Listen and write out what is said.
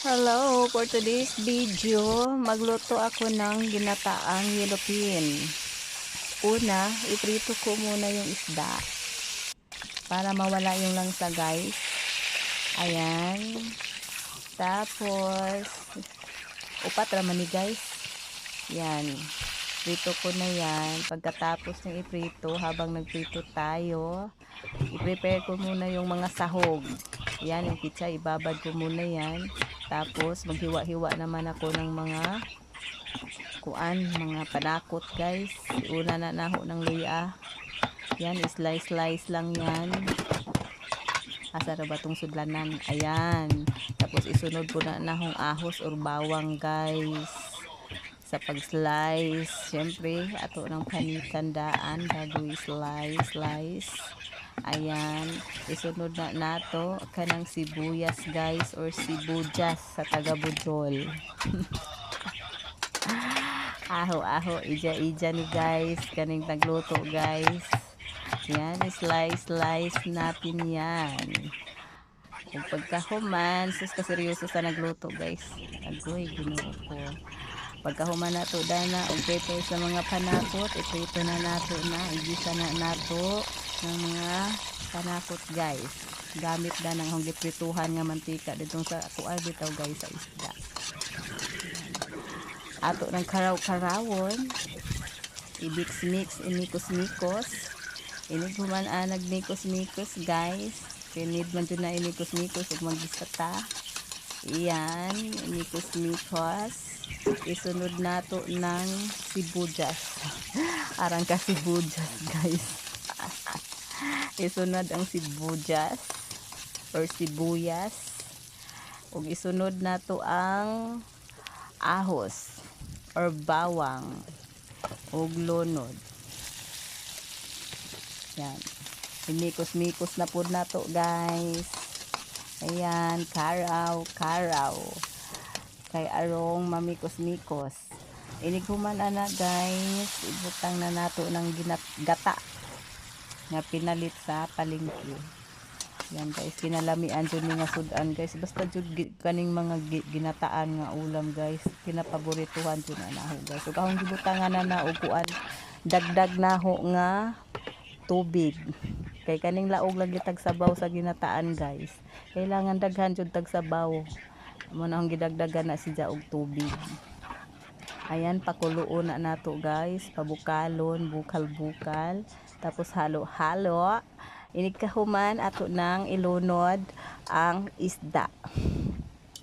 Hello, for today's video, magluto ako ng ginataang yellow pin. Una, iprito ko muna yung isda para mawala yung langsa, guys. Ayan. Tapos, upat raman ni guys. Yan. Prito ko na yan. Pagkatapos ng iprito, habang nagprito tayo, i-prepare ko muna yung mga sahog. Yan, yung pizza, ibabad ko muna yan. Tapos, maghiwa-hiwa naman ako ng mga mga panakot, guys. Una na naho ng luya. Yan, slice-slice lang yan. Asa ra ba tong sudlanan? Ayan. Tapos, isunod ko na nahong ahos or bawang, guys. Sa pag-slice, syempre, ato ng panikandaan bago i-slice. Ayan, isunod na nato kanang sibuyas, guys, or sibujas sa taga Budol. Aho ija ni guys, kaning tagluto, guys. Yan, slice natin yan. Kung pagkahuman, sus kaseryoso sa nagluto, guys. Agoy, ginoo ko. Pagkahuman nato dana og prepare sa mga panakot, iprito na nato na, igisa na nato ng mga panakot, guys. Gamit na ng hong giprituhan nga mantika dito sa kuan bitaw, guys, sa isda. Ato ng karaw-karawon, i-mix inikos-mikos. Inighuman nagmikos-mikos, guys. Pinid man dyan na inikos-mikos ug magisata. Iyan, inikos-mikos. Isunod nato ng sibuyas. Arang ka sibuyas, guys. Isunod ang sibuyas or sibuyas. Ug isunod nato ang ahos or bawang ug lunod. Yan. Imikos-mikos na pud nato, guys. Ayan, karaw. Kay arong mamikos-mikos. Inighuman ana, guys, ibutang na nato ng gata nga pinalit sa palengke. Yan, guys, kinalamian jud ni nga sudan, guys. Basta jud kaning mga ginataan nga ulam, guys, kinapaborituhan jud na naho, guys. Ug akong gibutangan na og kuan, dagdag naho nga tubig. Kay kaning laog lang gitag sabaw sa ginataan, guys. Kailangan daghan jud tag sabaw. Mo na ang gidagdagan na siya og tubig. Ayan, pakuluon na nato, guys. Pabukalon, bukal-bukal. Tapos halo-halo. Inigkahuman ato nang ilunod ang isda.